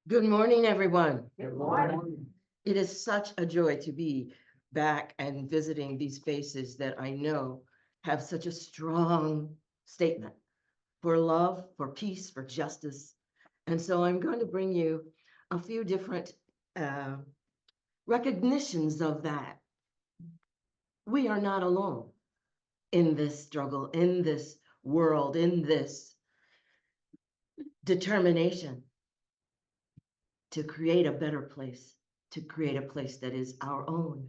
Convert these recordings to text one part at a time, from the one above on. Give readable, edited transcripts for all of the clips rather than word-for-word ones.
Good morning, everyone. Good morning. It is such a joy to be back and visiting these faces that I know have such a strong statement for love, for peace, for justice. And so I'm going to bring you a few different uh, recognitions of that. We are not alone in this struggle, in this world, in this determination to create a better place, to create a place that is our own.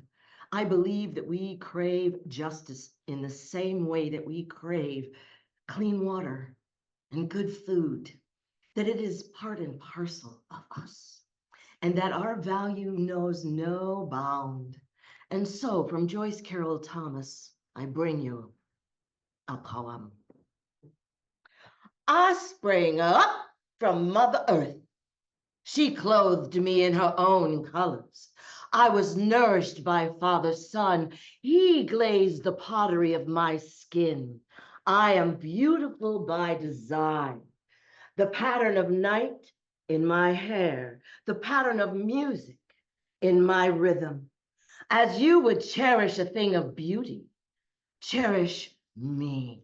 I believe that we crave justice in the same way that we crave clean water and good food, that it is part and parcel of us, and that our value knows no bound. And so, from Joyce Carol Thomas, I bring you a poem. I sprang up from Mother Earth. She clothed me in her own colors. I was nourished by Father's Son. He glazed the pottery of my skin. I am beautiful by design. The pattern of night in my hair, the pattern of music in my rhythm. As you would cherish a thing of beauty, cherish me.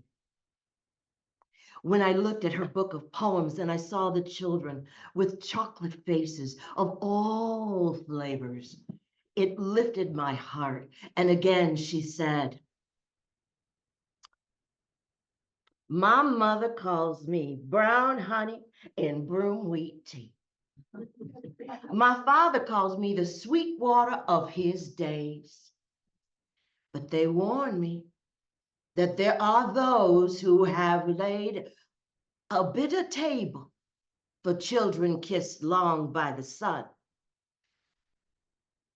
When I looked at her book of poems and I saw the children with chocolate faces of all flavors, it lifted my heart. And again, she said, my mother calls me brown honey and broom wheat tea. My father calls me the sweet water of his days. But they warn me that there are those who have laid a bitter table for children kissed long by the sun.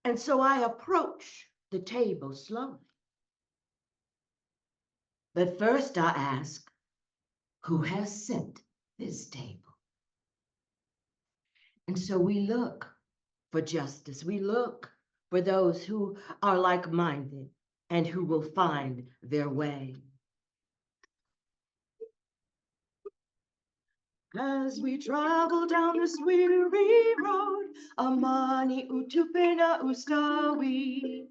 And so I approach the table slowly. But first I ask, who has set this table? And so we look for justice. We look for those who are like-minded and who will find their way. As we travel down this weary road, Amani utupena ustawi.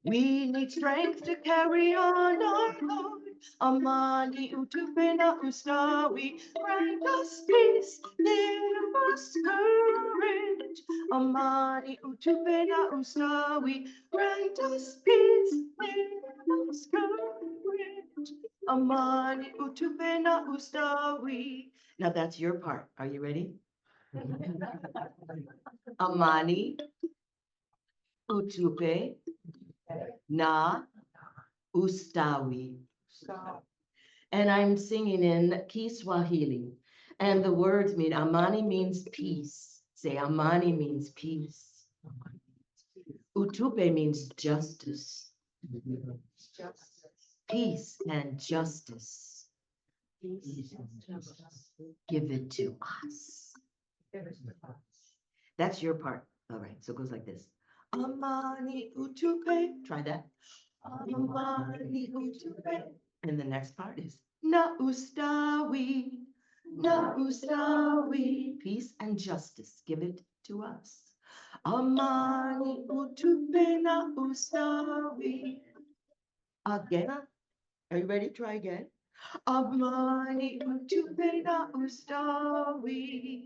We need strength to carry on our load. Amani utupena ustawi. Grant us peace, give us courage. Amani utupena ustawi. Grant us peace, give us courage. Amani utupena ustawi. Now that's your part. Are you ready? Amani utupe na ustawi. And I'm singing in Kiswahili. And the words mean, Amani means peace. Say, Amani means peace. Utupe means justice. Peace and justice. Give it to us. That's your part. All right, so it goes like this. Amani utupe. Try that. Amani utupe. And the next part is na ustawi, na ustawi. Peace and justice. Give it to us. Amani utupe na ustawi. Again. Are you ready? Try again. Amani utupe na ustawi.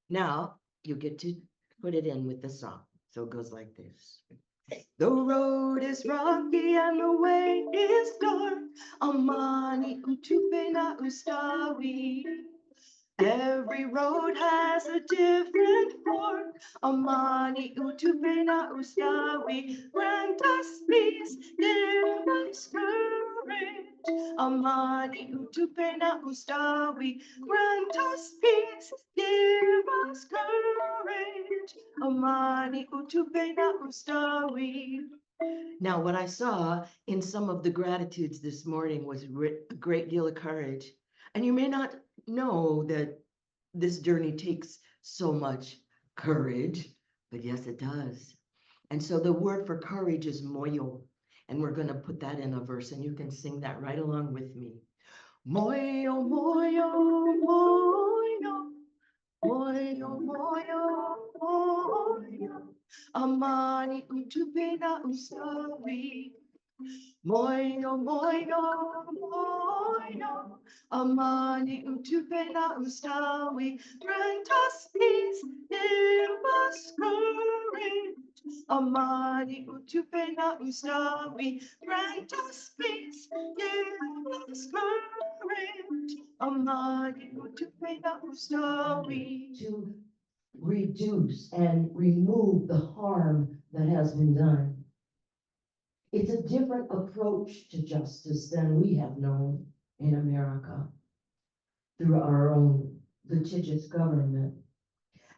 Now you get to put it in with the song. So it goes like this. The road is rocky and the way is dark. Amani utupe na ustawi. Every road has a different fork. Amani utupe na ustawi. Grant us peace, give us courage. Amani utupe na ustawi. Grant us peace, give us courage. Amani utupe na ustawi. Now, what I saw in some of the gratitudes this morning was a great deal of courage. And you may not know that this journey takes so much courage, but yes, it does. And so the word for courage is moyo. And we're going to put that in a verse, and you can sing that right along with me. Moyo, moyo, moyo, moyo, moyo, moyo. Amani utupenda ustawi. Moyo, moyo, moyo. Amani utupenda ustawi. Grant us peace, give us courage. Amani utupenda ustawi. Grant us peace, give us courage. Amani utupenda ustawi. To reduce and remove the harm that has been done. It's a different approach to justice than we have known in America through our own litigious government.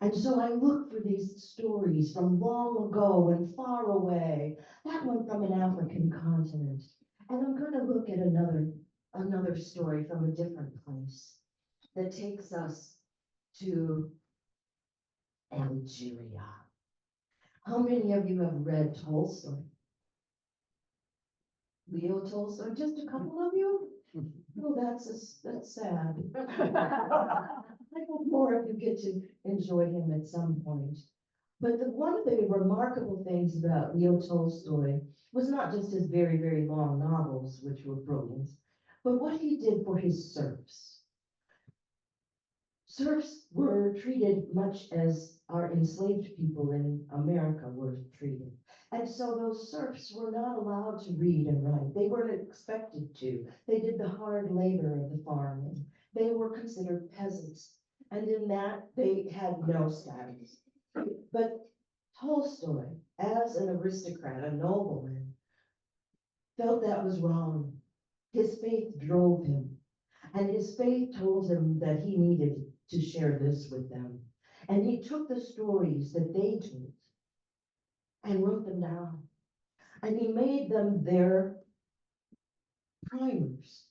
And so I look for these stories from long ago and far away, that one from an African continent. And I'm going to look at another story from a different place that takes us to Algeria. How many of you have read Tolstoy? Leo Tolstoy, just a couple of you? Oh, that's sad. I hope more of you get to enjoy him at some point. But one of the remarkable things about Leo Tolstoy was not just his very, very long novels, which were brilliant, but what he did for his serfs. Serfs were treated much as our enslaved people in America were treated. And so those serfs were not allowed to read and write. They weren't expected to. They did the hard labor of the farming. They were considered peasants. And in that, they had no status. But Tolstoy, as an aristocrat, a nobleman, felt that was wrong. His faith drove him. And his faith told him that he needed to share this with them. And he took the stories that they told and wrote them down. And he made them their primers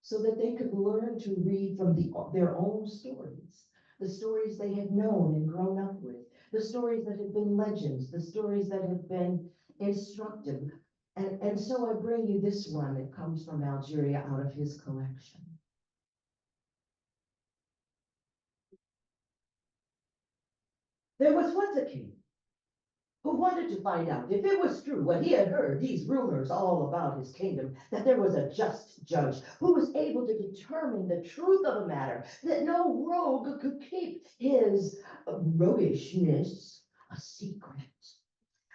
so that they could learn to read from their own stories, the stories they had known and grown up with, the stories that had been legends, the stories that had been instructive. And so I bring you this one that comes from Algeria out of his collection. There was once a king who wanted to find out if it was true what he had heard, these rumors all about his kingdom, that there was a just judge who was able to determine the truth of a matter, that no rogue could keep his roguishness a secret.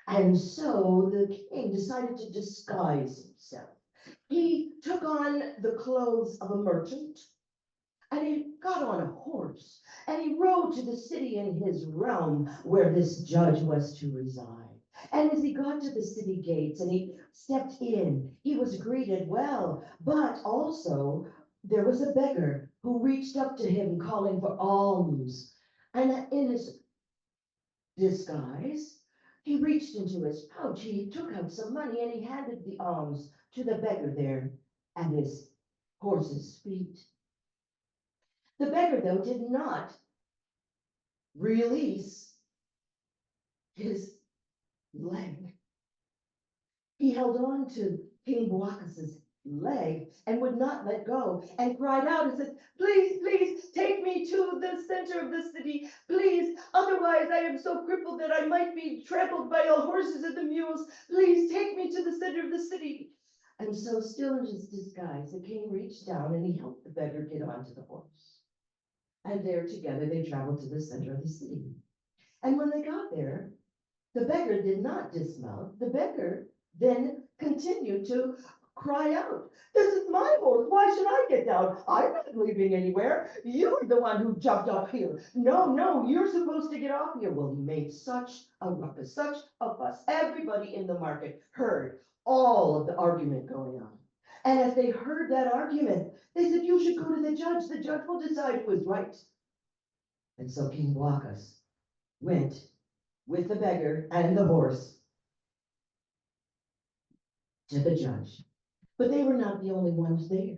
And so the king decided to disguise himself. He took on the clothes of a merchant, and he got on a horse, and he rode to the city in his realm where this judge was to reside. And as he got to the city gates and he stepped in, he was greeted well, but also there was a beggar who reached up to him calling for alms. And in his disguise, he reached into his pouch, he took out some money, and he handed the alms to the beggar there at his horse's feet. The beggar, though, did not release his leg. He held on to King Baucus's leg and would not let go and cried out and said, "Please, please take me to the center of the city. Please, otherwise I am so crippled that I might be trampled by the horses and the mules. Please take me to the center of the city." And so, still in his disguise, the king reached down and he helped the beggar get onto the horse. And there together they traveled to the center of the city. And when they got there, the beggar did not dismount. The beggar then continued to cry out, "This is my horse. Why should I get down? I'm not leaving anywhere. You're the one who jumped up here. No, you're supposed to get off here." Well, he made such a ruckus, such a fuss. Everybody in the market heard all of the argument going on. And as they heard that argument, they said, "You should go to the judge. The judge will decide who is right." And so King Baucus went with the beggar and the horse to the judge. But they were not the only ones there.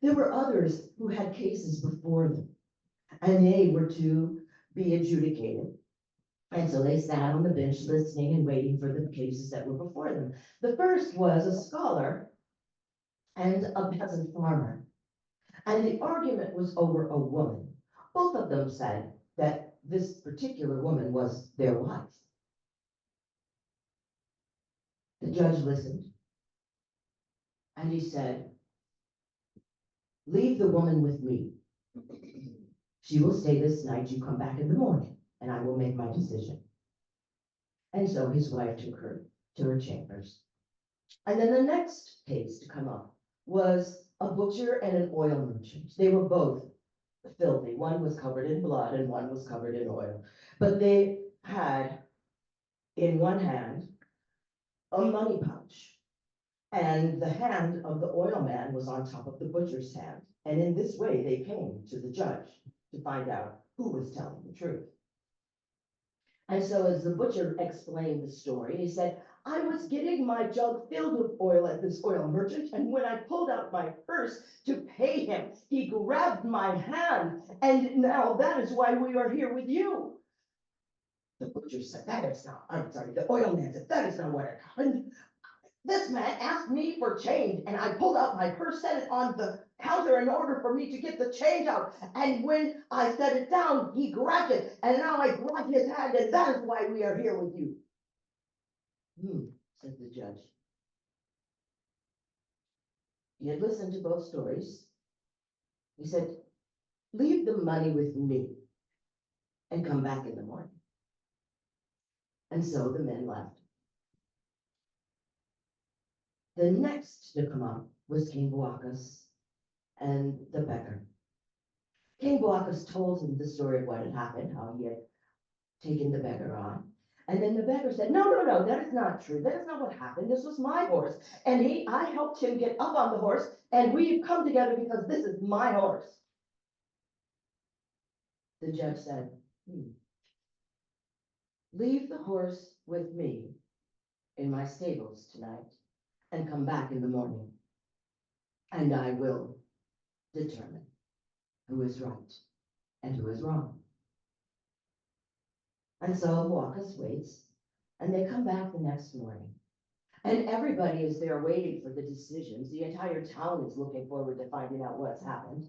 There were others who had cases before them, and they were to be adjudicated. And so they sat on the bench listening and waiting for the cases that were before them. The first was a scholar and a peasant farmer. And the argument was over a woman. Both of them said that this particular woman was their wife. The judge listened, and he said, leave the woman with me. She will stay this night. You come back in the morning, and I will make my decision. And so his wife took her to her chambers. And then the next case to come up was a butcher and an oil merchant. They were both filthy. One was covered in blood and one was covered in oil. But they had in one hand a money pouch, and the hand of the oil man was on top of the butcher's hand. And in this way, they came to the judge to find out who was telling the truth. And so as the butcher explained the story, he said, I was getting my jug filled with oil at this oil merchant, and when I pulled out my purse to pay him, he grabbed my hand, and now that is why we are here with you. The butcher said, the oil man said, that is not what happened. This man asked me for change, and I pulled out my purse, set it on the counter in order for me to get the change out. And when I set it down, he grabbed it, and now I grabbed his hand, and that is why we are here with you. Said the judge. He had listened to both stories. He said, leave the money with me and come back in the morning. And so the men left. The next to come up was King Boacus and the beggar. King Boacus told him the story of what had happened, how he had taken the beggar on. And then the beggar said, no, that is not true. That is not what happened. This was my horse. And I helped him get up on the horse, and we've come together because this is my horse. The judge said, leave the horse with me in my stables tonight and come back in the morning, and I will determine who is right and who is wrong. And so Boacus waits, and they come back the next morning. And everybody is there waiting for the decisions. The entire town is looking forward to finding out what's happened.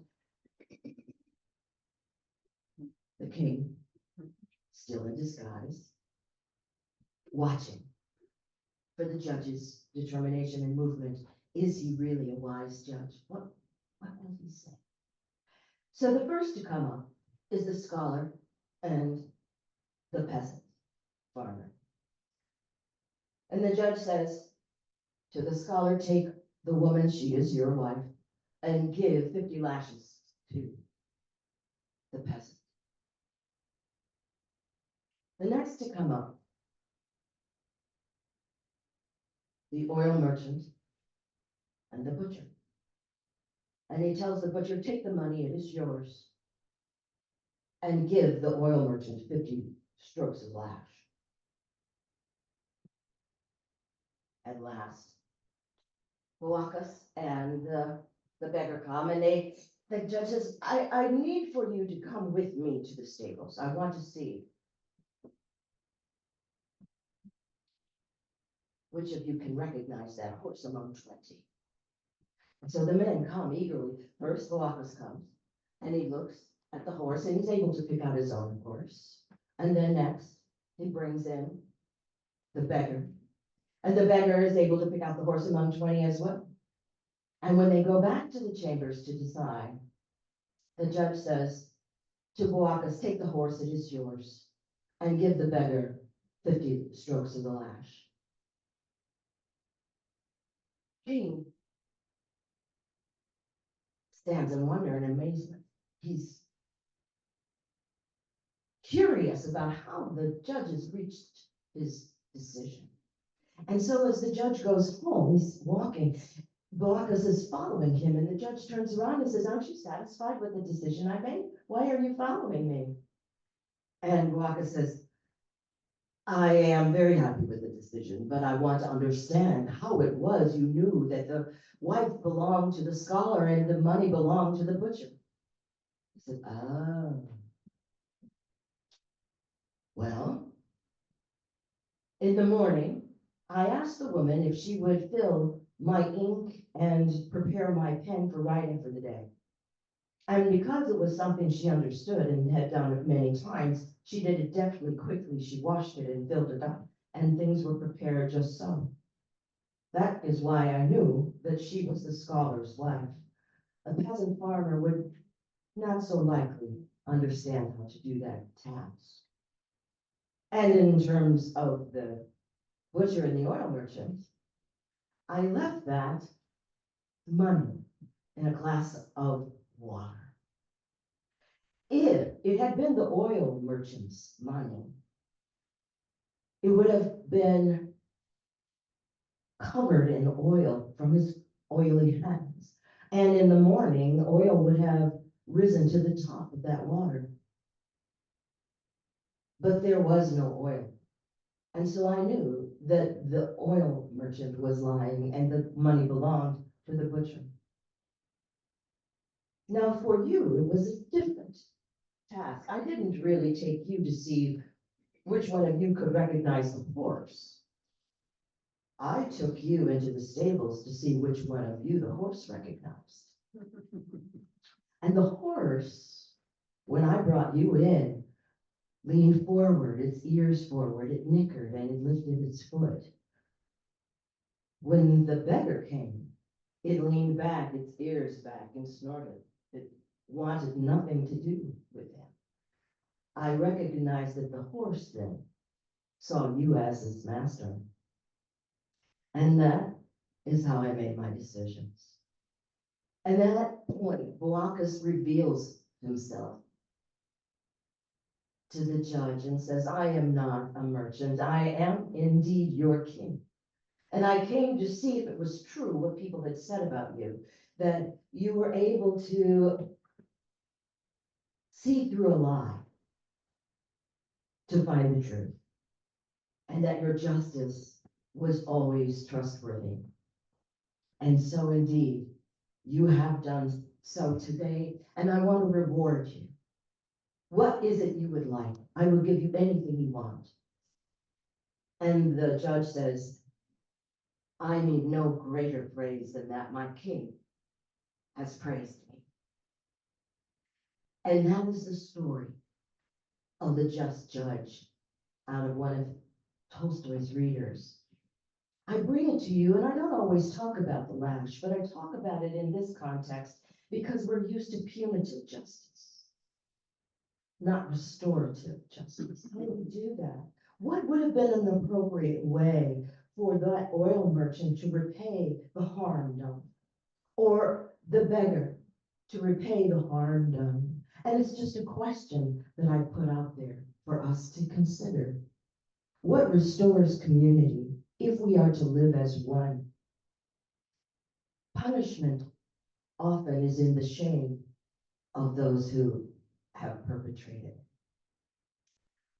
The king, still in disguise, watching for the judge's determination and movement. Is he really a wise judge? What will he say? So the first to come up is the scholar and the peasant farmer. And the judge says to the scholar, take the woman, she is your wife, and give 50 lashes to the peasant. The next to come up, the oil merchant and the butcher. And he tells the butcher, take the money, it is yours, and give the oil merchant 50 strokes of lash. At last, Boacus and the beggar come, and the judge says, I need for you to come with me to the stables. I want to see which of you can recognize that horse among 20. And so the men come eagerly. First, Boacus comes, and he looks at the horse, and he's able to pick out his own horse. And then next, he brings in the beggar. And the beggar is able to pick out the horse among 20 as well. And when they go back to the chambers to decide, the judge says to Boacus, take the horse, it is yours, and give the beggar 50 strokes of the lash. King stands in wonder and amazement. He's curious about how the judge has reached his decision. And so as the judge goes home, he's walking, Boacus is following him, and the judge turns around and says, aren't you satisfied with the decision I made? Why are you following me? And Boacus says, I am very happy with the decision, but I want to understand how it was you knew that the wife belonged to the scholar and the money belonged to the butcher. He said, oh, well, in the morning, I asked the woman if she would fill my ink and prepare my pen for writing for the day. And because it was something she understood and had done it many times, she did it deftly, quickly. She washed it and filled it up, and things were prepared just so. That is why I knew that she was the scholar's wife. A peasant farmer would not so likely understand how to do that task. And in terms of the butcher and the oil merchant, I left that money in a glass of water. If it had been the oil merchant's money, it would have been covered in oil from his oily hands. And in the morning, oil would have risen to the top of that water. But there was no oil. And so I knew that the oil merchant was lying and the money belonged to the butcher. Now for you, it was a different task. I didn't really take you to see which one of you could recognize the horse. I took you into the stables to see which one of you the horse recognized. And the horse, when I brought you in, leaned forward, its ears forward, it nickered and it lifted its foot. When the beggar came, it leaned back, its ears back, and snorted. It wanted nothing to do with him. I recognized that the horse then saw you as his master. And that is how I made my decisions. And at that point, Bacchus reveals himself to the judge and says, I am not a merchant. I am indeed your king. And I came to see if it was true what people had said about you, that you were able to see through a lie to find the truth, and that your justice was always trustworthy. And so indeed, you have done so today, and I want to reward you. What is it you would like? I will give you anything you want. And the judge says, I need no greater praise than that my king has praised me. And that is the story of the just judge out of one of Tolstoy's readers. I bring it to you, and I don't always talk about the lash, but I talk about it in this context because we're used to punitive justice, not restorative justice. How do we do that? What would have been an appropriate way for that oil merchant to repay the harm done, or the beggar to repay the harm done? And it's just a question that I put out there for us to consider. What restores community if we are to live as one? Punishment often is in the shame of those who have perpetrated.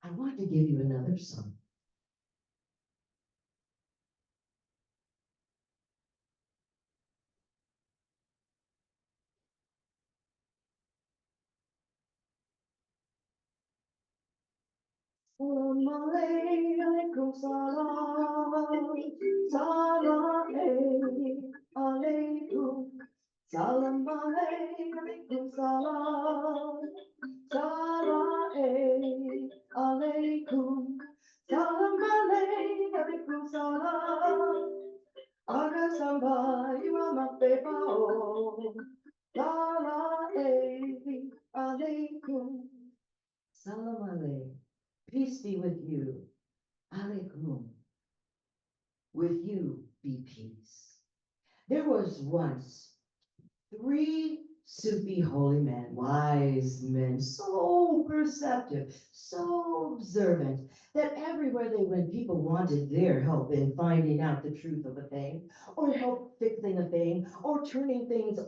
I want to give you another song. Salam alaikum salam, salam alaikum, salam alaikum salam, salam alaikum, salam alaikum salam. Aga samba, you are my favorite. Salam alaikum, salam alaikum. Peace be with you. Alaikum. With you be peace. There was once 3 Sufi holy men, wise men, so perceptive, so observant, that everywhere they went, people wanted their help in finding out the truth of a thing, or help fixing a thing, or turning things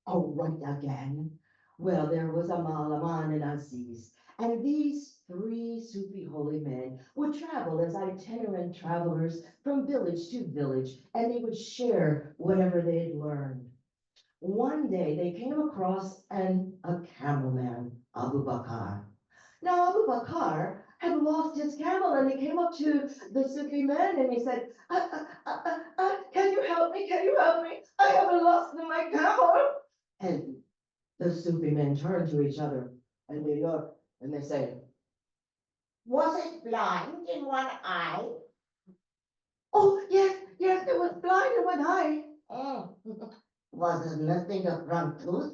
right again. Well, there was Amal, Aman, and Aziz. And these 3 Sufi holy men would travel as itinerant travelers from village to village, and they would share whatever they had learned. One day they came across a camel man, Abu Bakr. Now Abu Bakr had lost his camel, and he came up to the Sufi man and he said, can you help me? Can you help me? I haven't lost my camel. And The Sufi men turn to each other and they look and they say, was it blind in one eye? Oh, yes, yes, it was blind in one eye. Oh, was it missing a front tooth?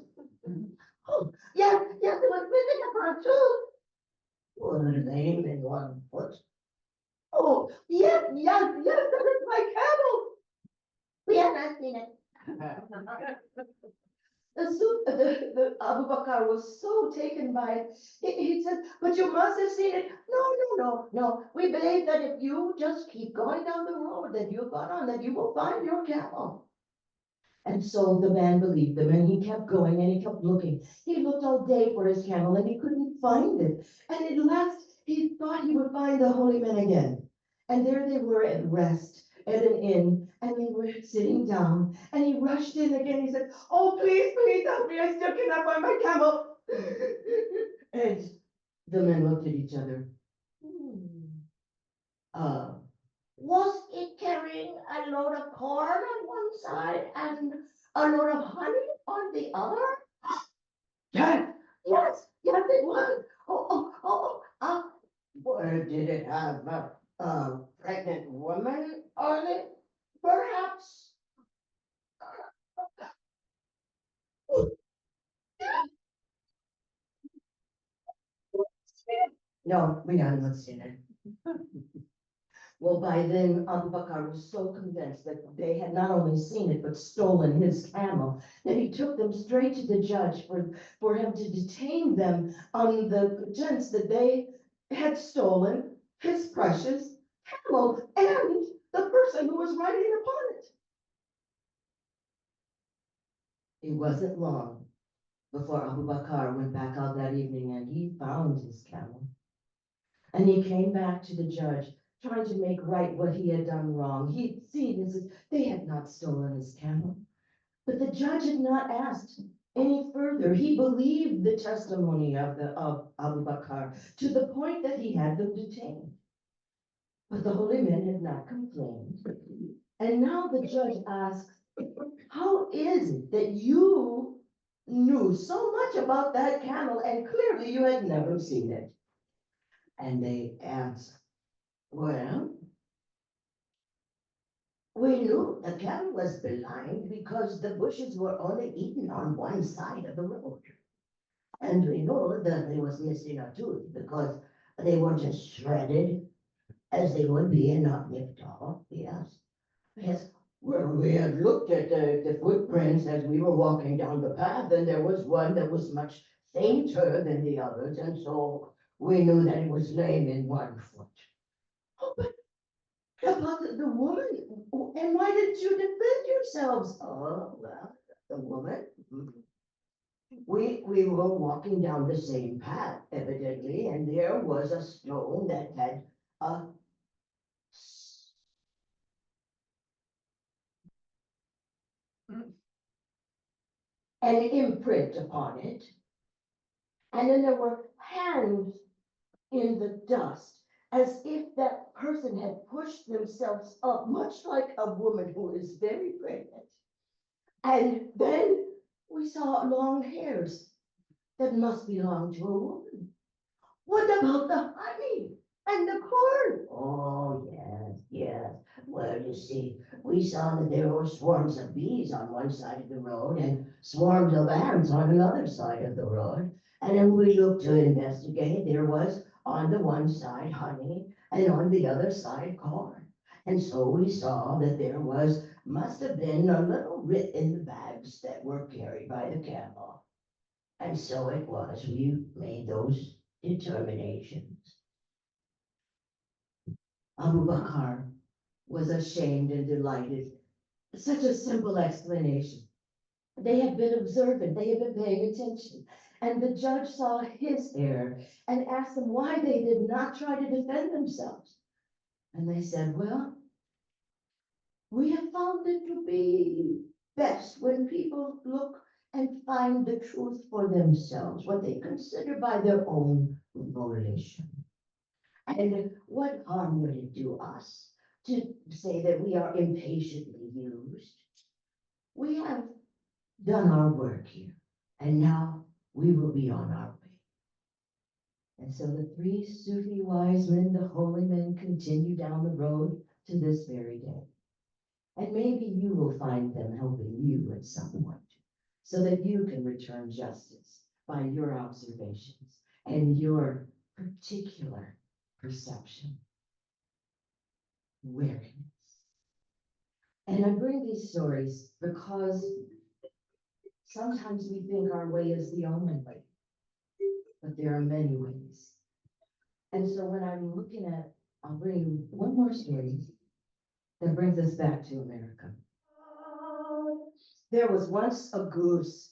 Oh, yes, yes, it was missing a front tooth. Was it lame in one foot? Oh, yes, yes, yes, that is my camel. We have not seen it. The Abu Bakr was so taken by it. He said, but you must have seen it. No, no, no, no. We believe that if you just keep going down the road that you've gone on, that you will find your camel. And so the man believed them and he kept going and he kept looking. He looked all day for his camel and he couldn't find it. And at last he thought he would find the holy men again. And there they were at rest at an inn and they were sitting down and he rushed in again. He said, oh, please, please help me. I still cannot find my camel. And the men looked at each other. Uh, was it carrying a load of corn on one side and a load of honey on the other? Yes, yes, yes, it was. Where did it have a pregnant woman on it? Perhaps. No, we have not seen it. Well, by then, Abu Bakr was so convinced that they had not only seen it, but stolen his camel, that he took them straight to the judge for him to detain them on the pretense that they had stolen his precious camel and the person who was riding upon it. It wasn't long before Abu Bakr went back out that evening and he found his camel. And he came back to the judge, trying to make right what he had done wrong. He'd seen they had not stolen his camel. But the judge had not asked any further. He believed the testimony of Abu Bakr to the point that he had them detained. But the holy men had not complained. And now the judge asks, how is it that you knew so much about that camel and clearly you had never seen it? And they answer, well, we knew the camel was blind because the bushes were only eaten on one side of the road. And we know that it was missing a tooth because they were just shredded as they would be and not nipped off. Yes. Yes. Well, we had looked at the footprints as we were walking down the path, and there was one that was much fainter than the others, and so we knew that it was lame in one foot. Oh, but about the woman, and why didn't you defend yourselves? Oh, well, the woman. We were walking down the same path, evidently, and there was a stone that had a an imprint upon it. And then there were hands in the dust, as if that person had pushed themselves up, much like a woman who is very pregnant. And then we saw long hairs that must belong to a woman. What about the honey and the corn? Oh, yes, yes. Well, you see, we saw that there were swarms of bees on one side of the road and swarms of ants on another side of the road. And then we looked to investigate. There was on the one side honey and on the other side corn. And so we saw that there must have been a little writ in the bags that were carried by the camel. And so it was, we made those determinations. Abu Bakr was ashamed and delighted. Such a simple explanation. They had been observant, they had been paying attention. And the judge saw his error and asked them why they did not try to defend themselves. And they said, well, we have found it to be best when people look and find the truth for themselves, what they consider by their own volition. And what harm would it do us to say that we are impatiently used? We have done our work here, And now we will be on our way. And so the three Sufi wise men, the holy men, continue down the road to this very day. And maybe you will find them helping you at some point, so that you can return justice by your observations and your particular perception, awareness. And I bring these stories because sometimes we think our way is the only way, but there are many ways. And so when I'm looking at, I'll bring you one more story that brings us back to America. There was once a goose.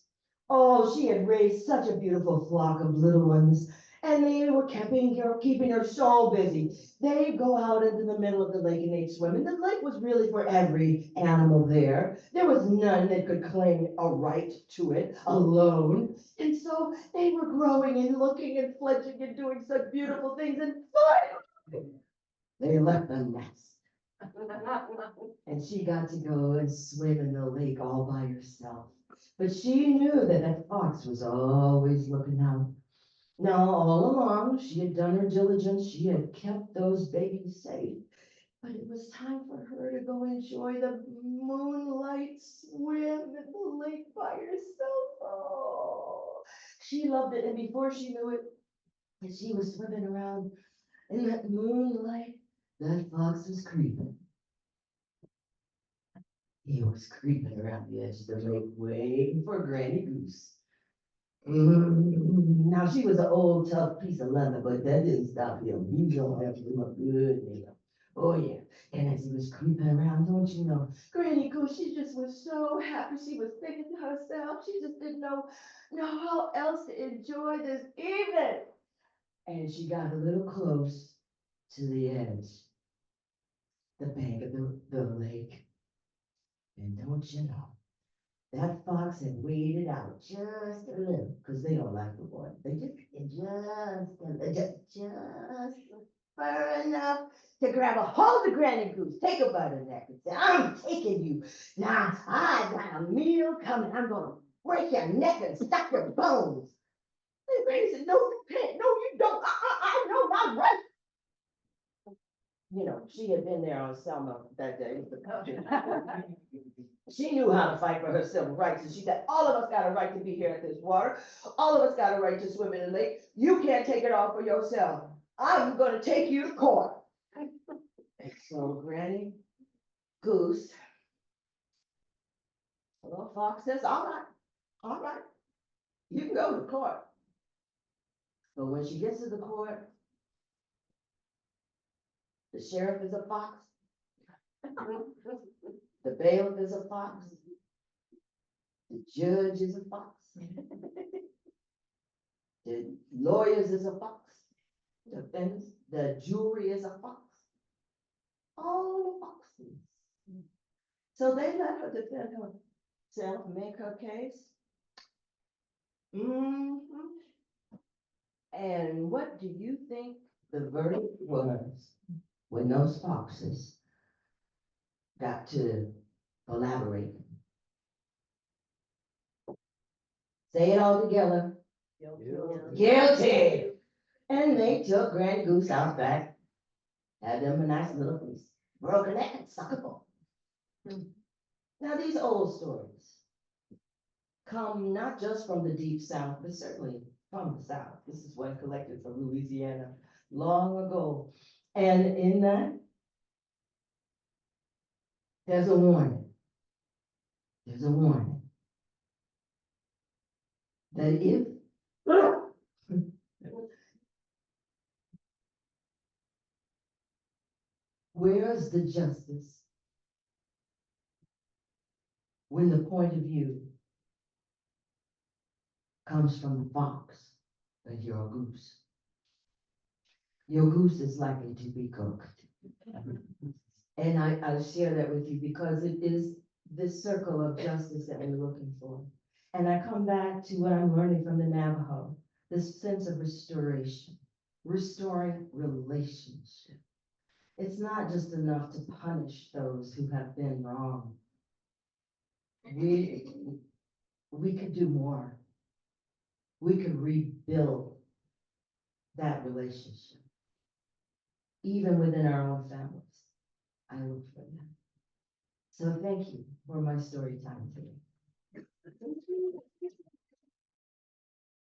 Oh, she had raised such a beautiful flock of little ones, and they were keeping her so busy. They'd go out into the middle of the lake and they'd swim, and the lake was really for every animal there. There was none that could claim a right to it alone. And so they were growing and looking and fledging and doing such beautiful things, and finally, they left the nest. And she got to go and swim in the lake all by herself. But she knew that that fox was always looking out. Now, all along, she had done her diligence. She had kept those babies safe. But it was time for her to go enjoy the moonlight swim in the lake by herself. Oh, she loved it. And before she knew it, as she was swimming around in that moonlight, that fox was creeping. He was creeping around the edge of the lake, waiting for Granny Goose. Now, she was an old, tough piece of leather, but that didn't stop him. He gonna have to do a good deal. Oh, yeah. And as he was creeping around, don't you know, Granny Goose, she just was so happy. She was thinking to herself, she just didn't know how else to enjoy this evening. And she got a little close to the edge, the bank of the lake. And don't you know, that fox had waited out just a little, because they don't like the water. They just far enough to grab a hold of Granny Goose, take her by the neck and say, I'm taking you. Now, I got a meal coming. I'm going to break your neck and stop your bones. And Granny said, no, you can't. No, you don't. I know not right. You know, she had been there on Selma that day. She knew how to fight for her civil rights, and she said, all of us got a right to be here at this water. All of us got a right to swim in the lake. You can't take it all for yourself. I'm going to take you to court. And so Granny Goose, the little fox says, all right, you can go to court. But when she gets to the court, the sheriff is a fox. The bailiff is a fox. The judge is a fox. The lawyers is a fox. The jury is a fox. All the foxes. So they let her defend herself, make her case. And what do you think the verdict was when those foxes got to collaborate? Say it all together. Guilty. And they took Granny Goose out back, had them a nice little piece, broken neck and suckable. Now these old stories come not just from the deep South, but certainly from the South. This is one collected from Louisiana long ago. And in that, there's a warning. There's a warning that if where's the justice when the point of view comes from the fox and your goose? Your goose is likely to be cooked. And I'll share that with you because it is this circle of justice that we're looking for. And I come back to what I'm learning from the Navajo, this sense of restoration, restoring relationship. It's not just enough to punish those who have been wrong. We could do more. we could rebuild that relationship, even within our own families. I look for that. So thank you for my story time today.